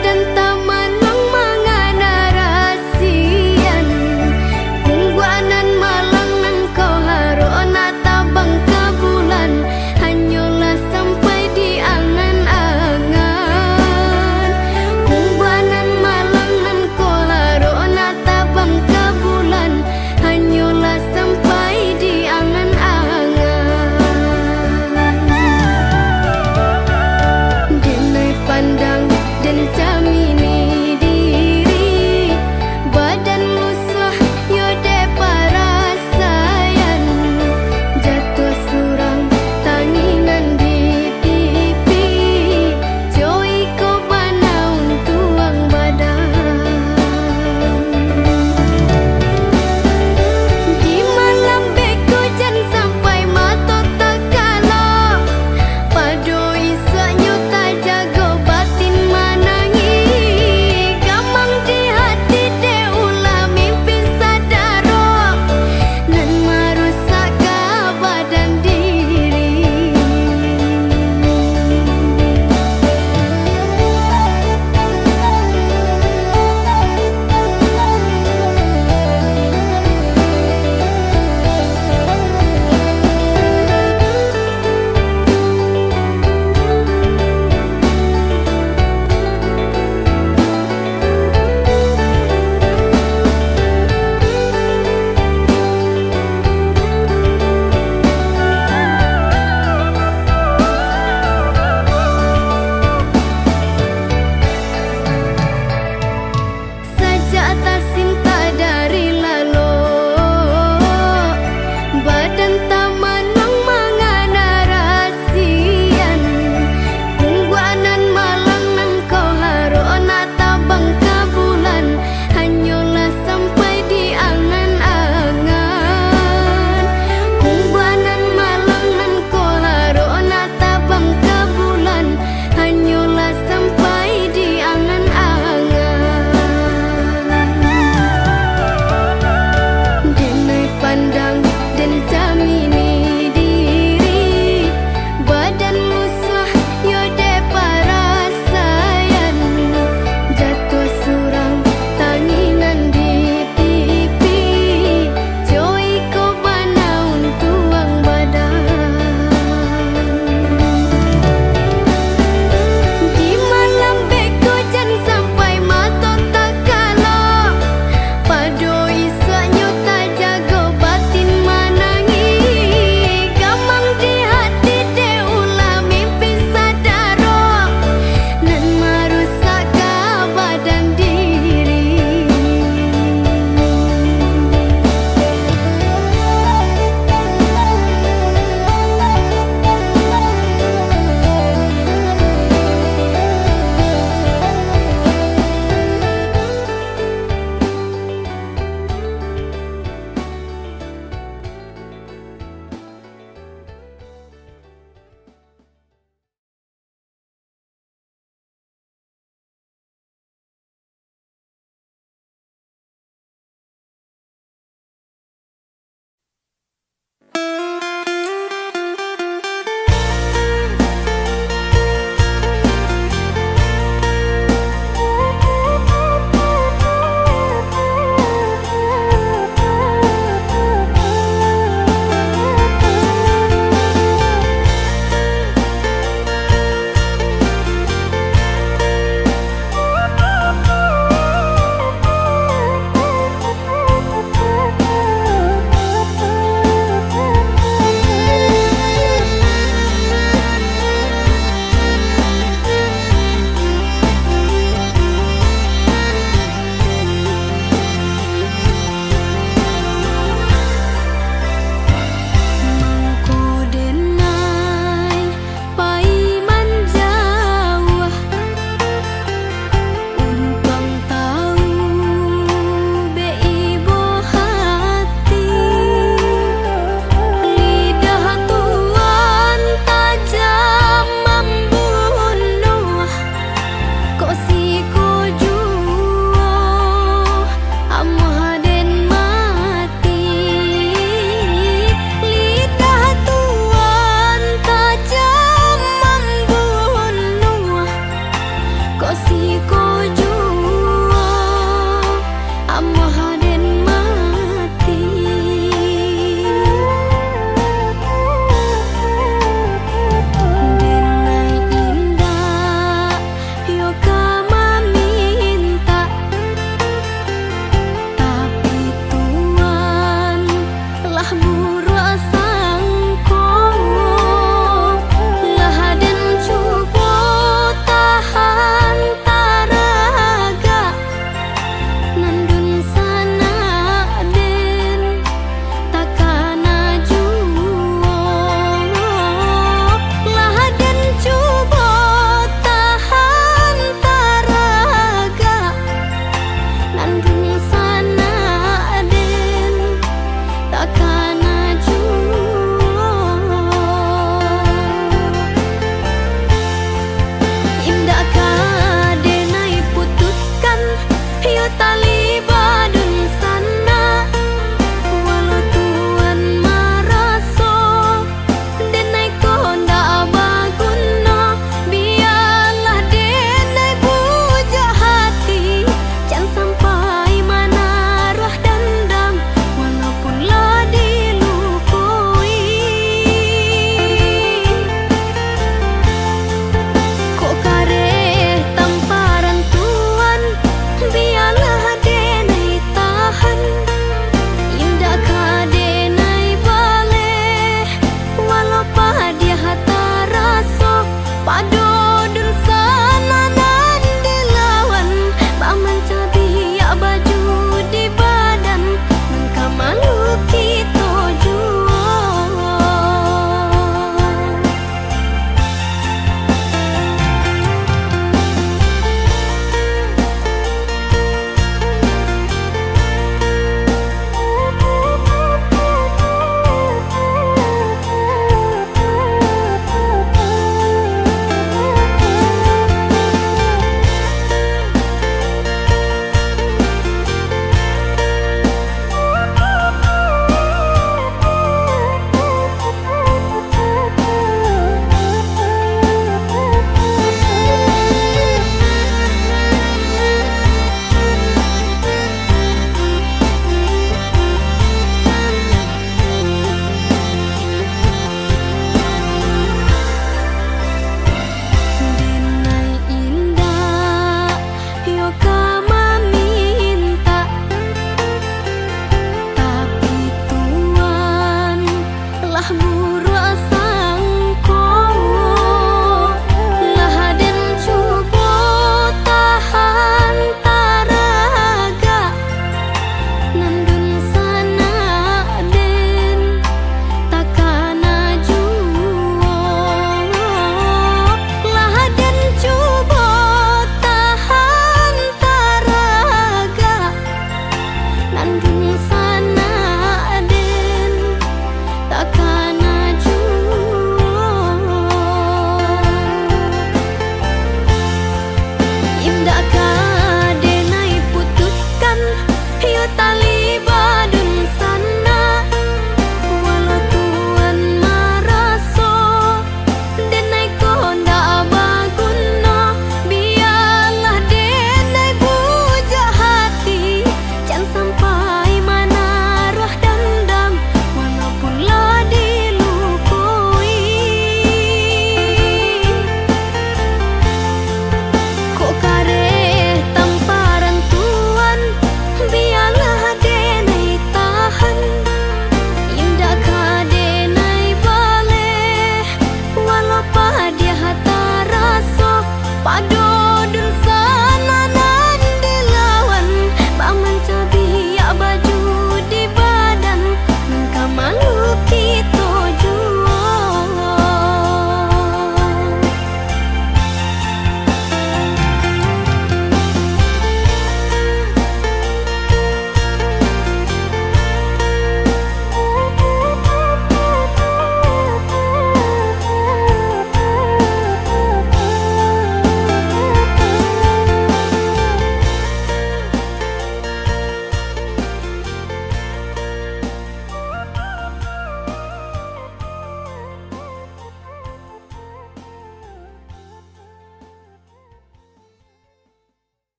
dan taman lang mga narasian. Kungguanan malang nan ko haroon at tabang kabulan, hanyola sampai di angan-angan. Kungguanan malang nan ko haroon at tabang kabulan, hanyola sampai di angan-angan. Denai pandang dan jaminan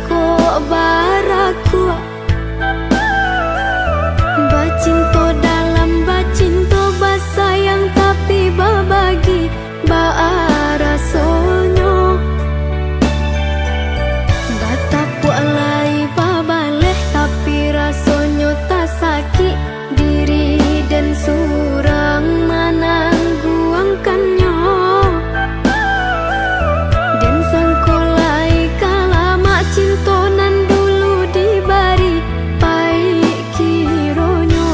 jiko baraku. Bacinto dalam bacinto basayang tapi babagi baara sonyo. Bataku alai babaleh tapi rasonyo tak sakit diri dan surang menangguangkannya. Dan sangkolai kalama cintonan dulu dibari pai kironyo.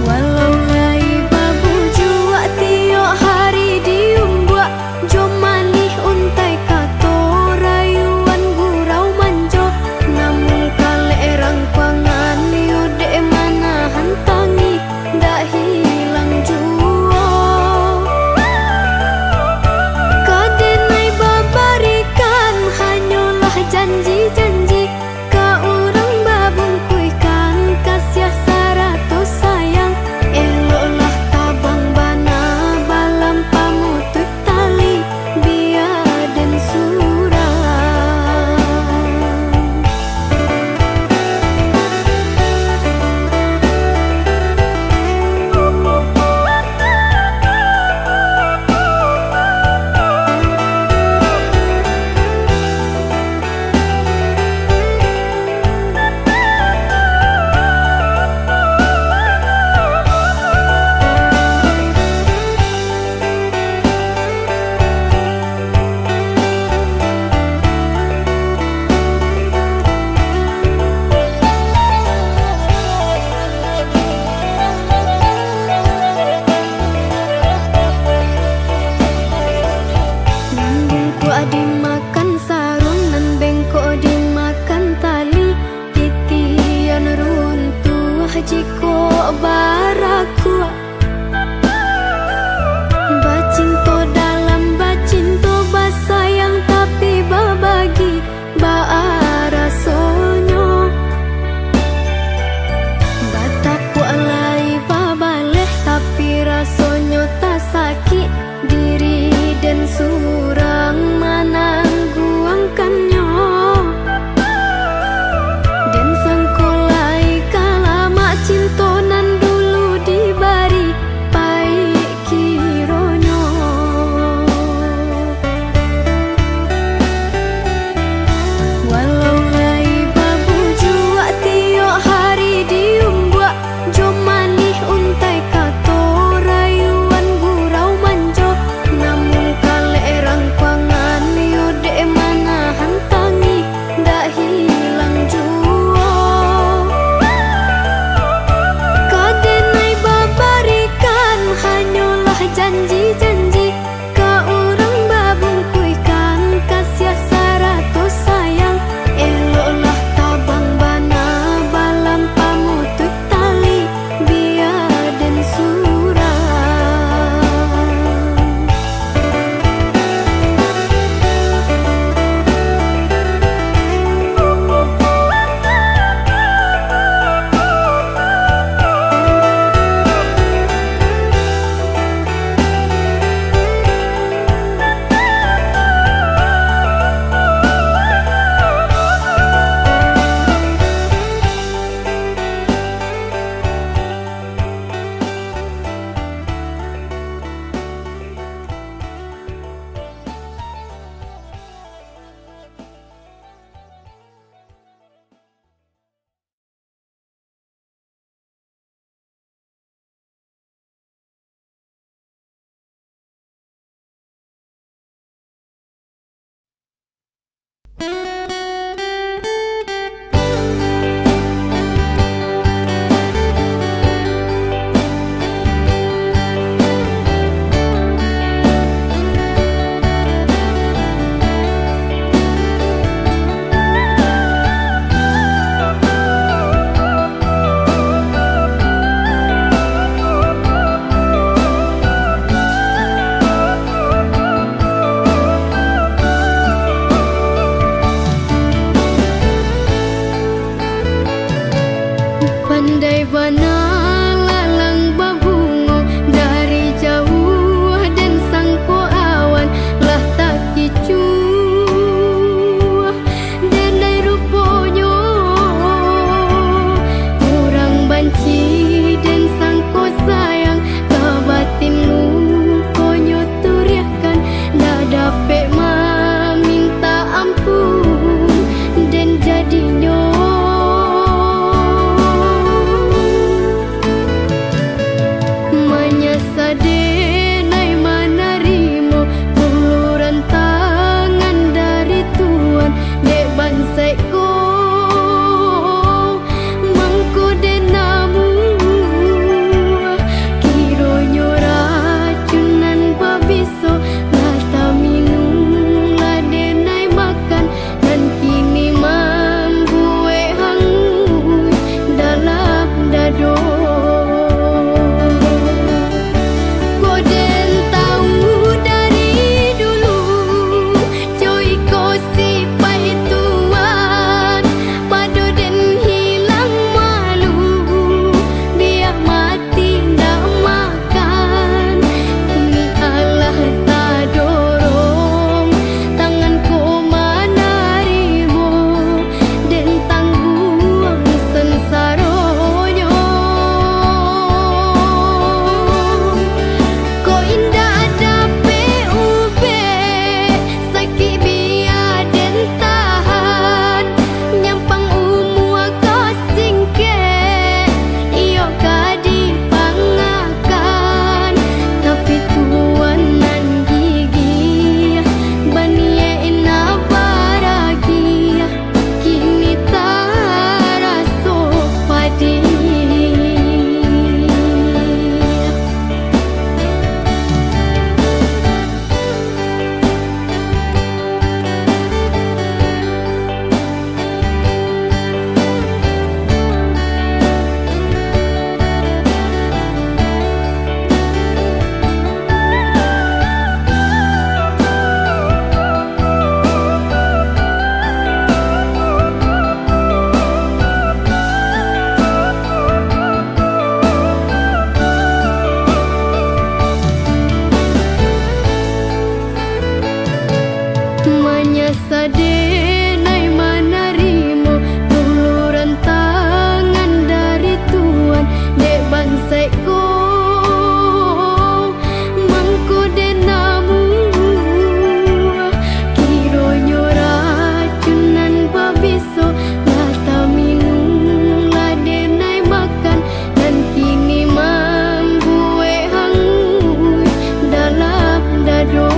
Walau lai babu jua tiok hari diumbuak jomanih untai kato rayuan gurau manjo. Namun kale erang pangan yude mana hantangi dak hilang jua. Kadenai babarikan hanyalah janji-janji ka urang babungkuikan kasih saratus sayang. Eloklah tabang bana balam pamutut tali biar dan surang. Bengko dimakan sarung nan bengko dimakan tali. Titian runtuh jiko baraku. Bacinto dalam bacinto basayang tapi babagi baara sonyo. Bataku alai babaleh tapi rasonyo tak sakit diri dan surang menangguangkannya. Dan sangkolai kalama cintonan dulu dibari pai kironyo. Walau lai babu jua tiok hari diumbuak jomanih untai kato rayuan gurau manjo. Namun kale erang pangan yude mana hantangi dak hilang jua. Kadenai babarikan hanyalah janji-janji ka urang babungkuikan kasih saratus sayang. Eloklah tabang bana balam pamutut tali biar dan surang. Pandai bana lalang babungo dari jauh dan sangko awan. ladenai manarimo tuluran tangan dari Tuhan dek bangsaiku mangkode namu kironyo racunan pabiso lata minum ladenai makan dan kini mambuwe hangus dalam dado.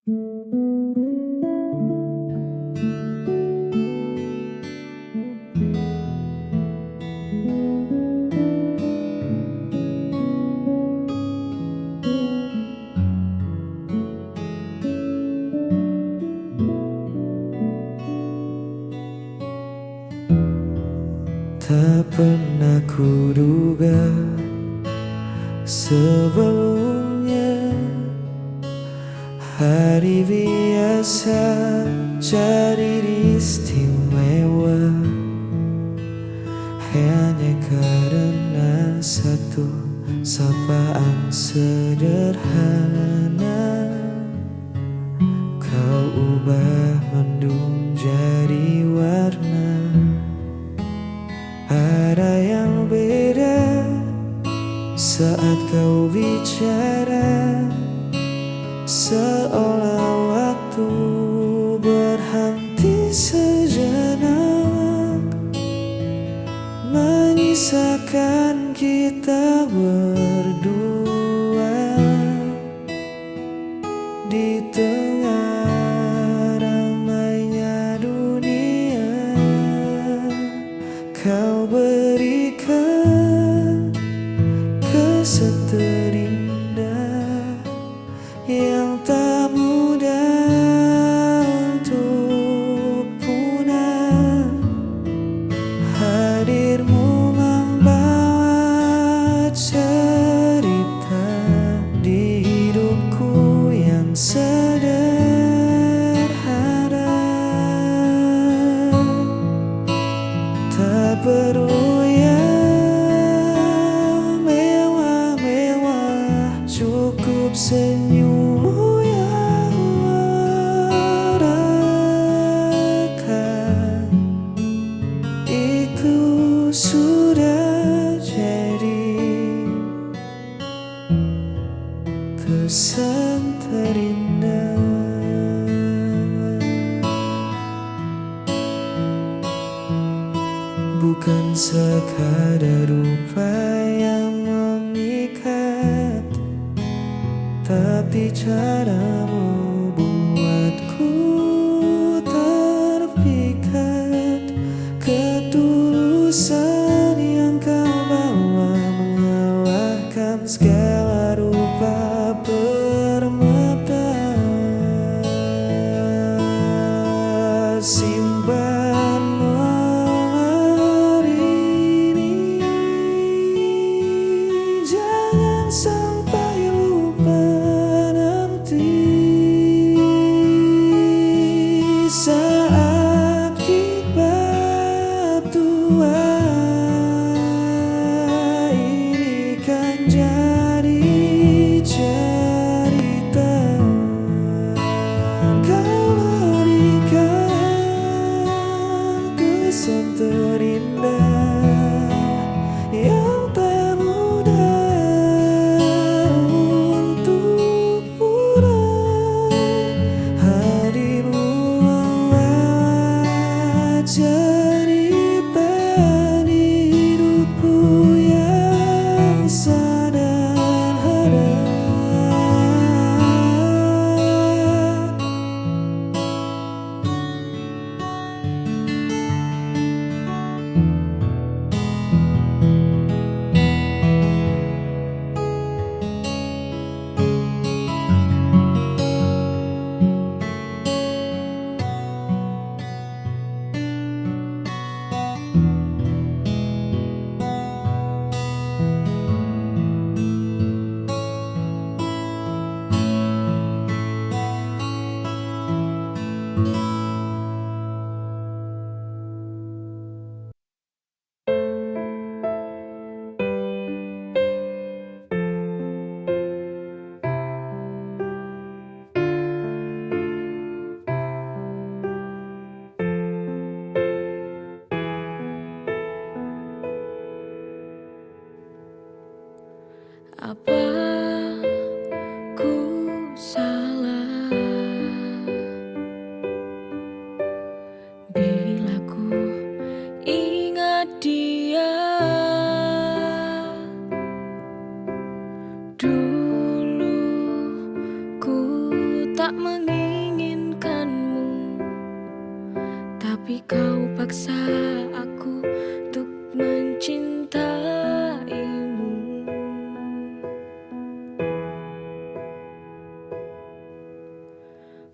Tak pernah kuduga sebelumnya hari biasa jadi istimewa hanya karena satu sapaan sederhana. Kau ubah mendung jadi warna. Ada yang beda saat kau bicara, seolah waktu berhenti sejenak, menyisakan kita berdua di tengah ramainya dunia. Kau berikan kesan terindah yang tak mudah untuk punah. Hadirmu membawa cerita di hidupku yang sederhana. Tak perlu yang mewah-mewah, cukup senyummu yang merasakan. Itu sudah jadi kesan terindah. Bukan sekadar rupa yang memikat, tapi caramu buatku terpikat. Ketulusan yang kau bawa mengalahkan segala rupa permata. Simpan hari ini, jangan sampai lupa nanti.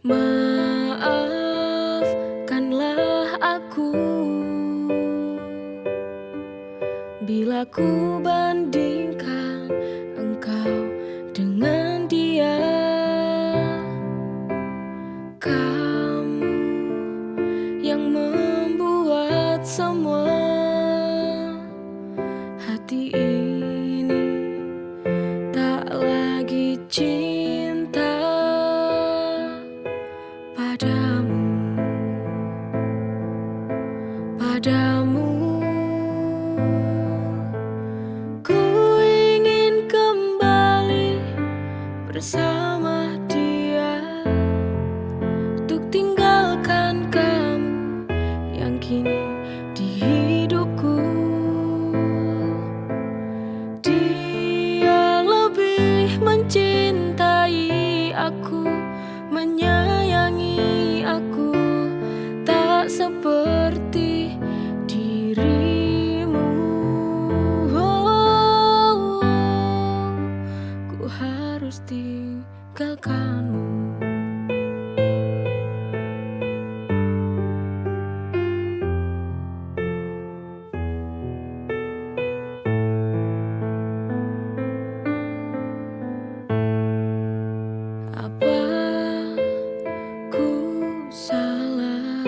Maafkanlah aku bila ku bandingkan engkau dengan dia. Kamu yang membuat semua hati ini tak lagi cinta padamu, padamu. Ku ingin kembali bersama dia untuk tinggalkan kamu yang kini di hidupku. Dia lebih mencintai aku, menyayangi aku, tak seperti dirimu. Ku harus tinggalkanmu. Apa ku salah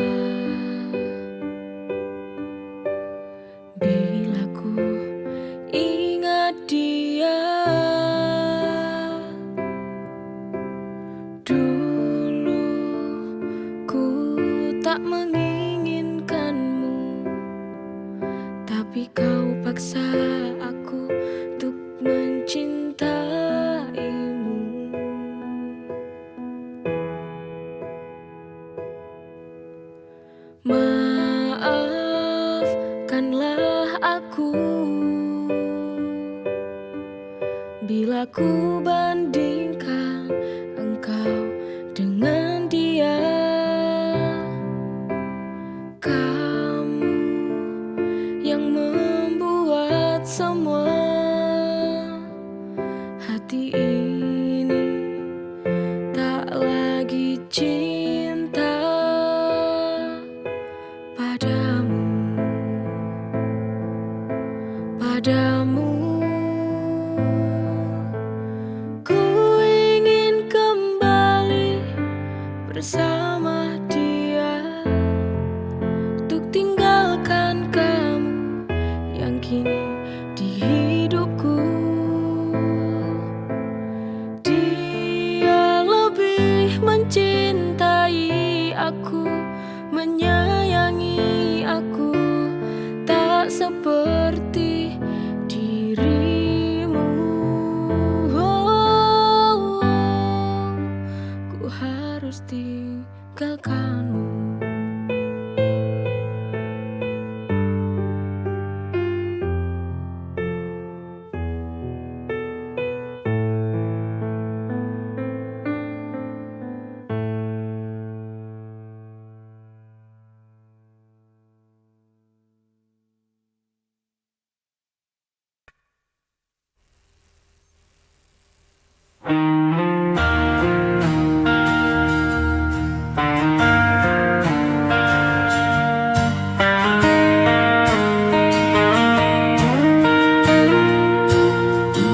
bila ku ingat dia? Dulu ku tak menginginkanmu, tapi kau paksa aku untuk mencintaimu. Maafkanlah aku bila ku bandingkan engkau dengan dia. Kamu yang membuat semua hati ini tak lagi cinta padamu, padamu. Ku ingin kembali bersama dia untuk tinggalkan kamu yang kini di hidupku. Dia lebih mencintai aku, menyayangi aku, tak seperti dirimu. Ku harus tinggalkanmu.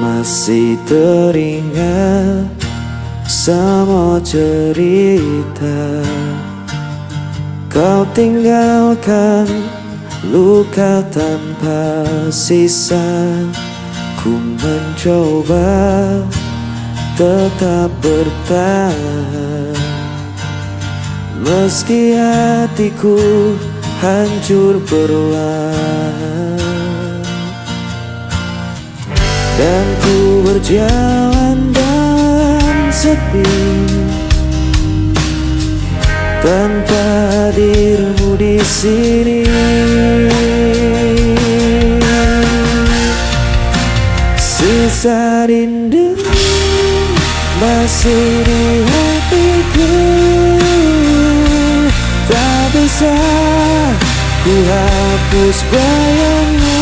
Masih teringat semua cerita kau tinggalkan luka tanpa sisa. Ku mencoba tetap bertahan meski hatiku hancur perlahan. Dan ku berjalan dalam sepi tanpa hadirmu di sini. Sisa rindu masih di hatiku, tak bisa ku hapus bayangmu.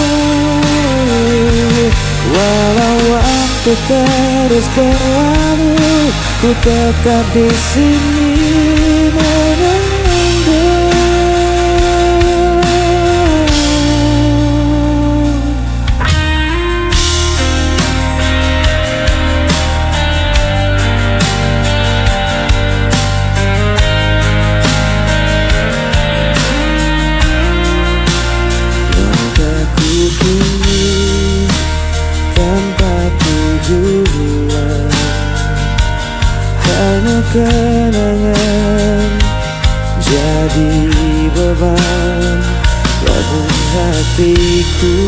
Walau waktu terus berlalu, ku tetap di sini. kenangan jadi beban, namun hatiku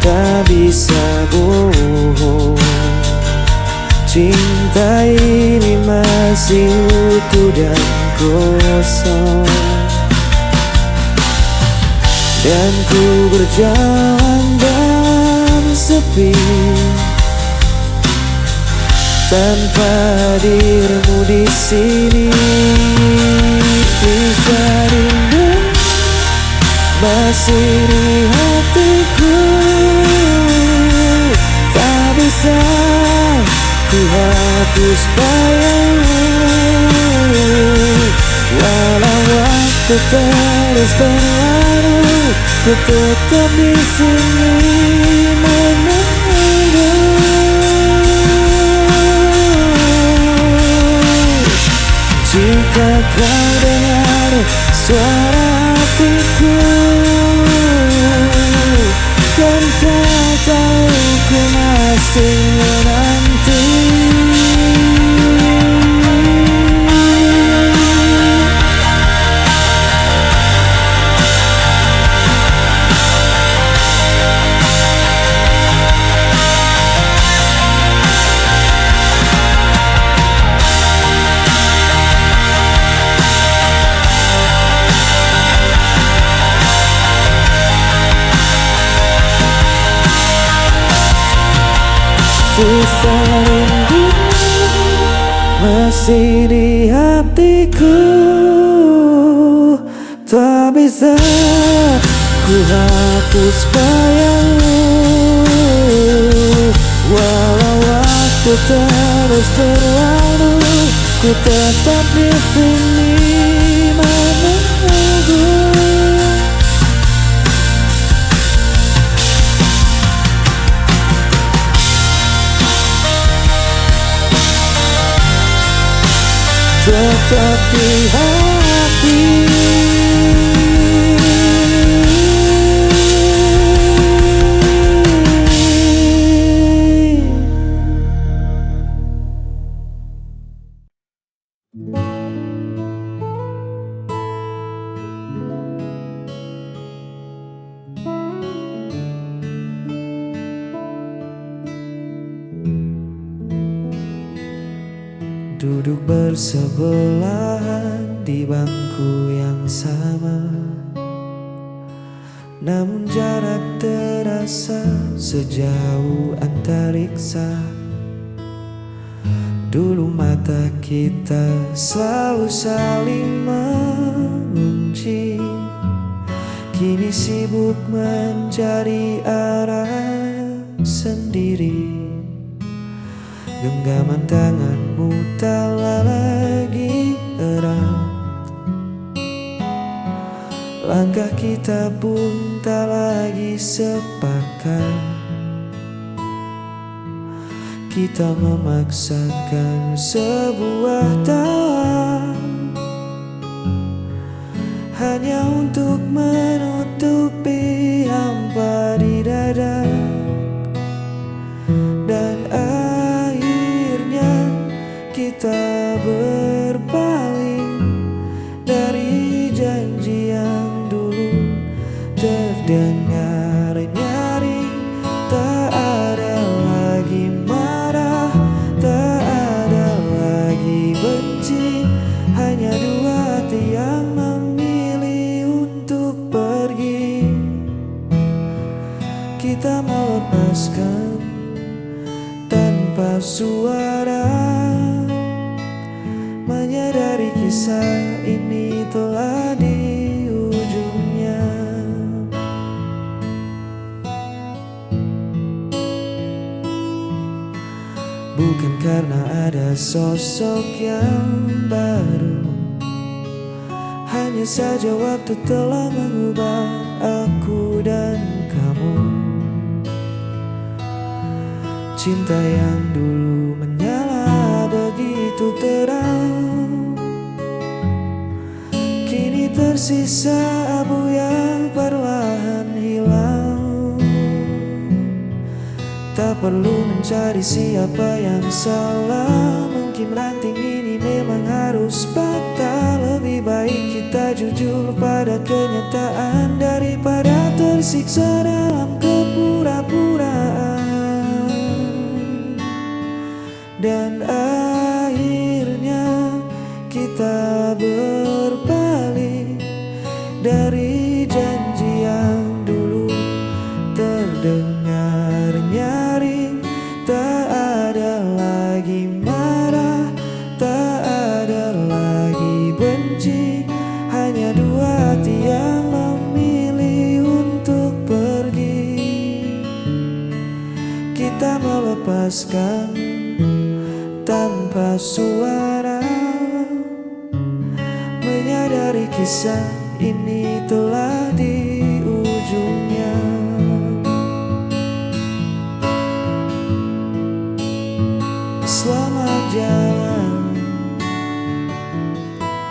tak bisa bohong. Cinta ini masih utuh dan kosong, dan ku berjalan dalam sepi tanpa dirimu di sini. Kisah rindu masih di hatiku, tak bisa ku hapus bayangmu. Walau waktu terus berlalu, ku tetap di sini menunggu. Jika kau dengar suara hatiku, kan kau tahu ku masih menanti. Sisa rindu masih di hatiku, tak bisa ku hapus bayangmu. Walau waktu terus berlalu, ku tetap di sini menunggu. Tetap di hati. Duduk bersebelahan di bangku yang sama, namun jarak terasa sejauh antariksa. Dulu mata kita selalu saling mengunci, kini sibuk mencari arah sendiri. Genggaman tanganmu tak lagi erat, langkah kita pun tak lagi sepakat. Kita memaksakan sebuah tawa hanya untuk menutupi hampa di dada. Dan akhirnya kita berpaling dari janji yang dulu terdengar nyaring. Tak ada lagi marah, tak ada lagi benci, hanya dua hati yang memilih untuk pergi. Kita melepaskan tanpa suara, menyadari kisah ini telah di ujungnya. Bukan karena ada sosok yang baru, hanya saja waktu telah mengubah aku dan kamu. Cinta yang dulu menyala begitu terang, kini tersisa abu yang perlahan hilang. Tak perlu mencari siapa yang salah, mungkin ranting ini memang terus patah. Lebih baik kita jujur pada kenyataan daripada tersiksa dalam kepura-puraan. Dan akhirnya kita berpaling dari janji yang dulu terdengar nyaring. Tak ada lagi marah, tak ada lagi benci, hanya dua hati yang memilih untuk pergi. Kita melepaskan tanpa suara, menyadari kisah ini telah di ujungnya. Selamat jalan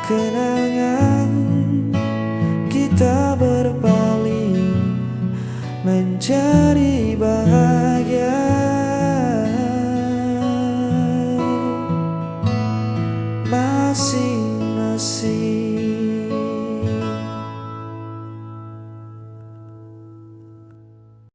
kenangan, kita berpaling mencari bahagia. Masih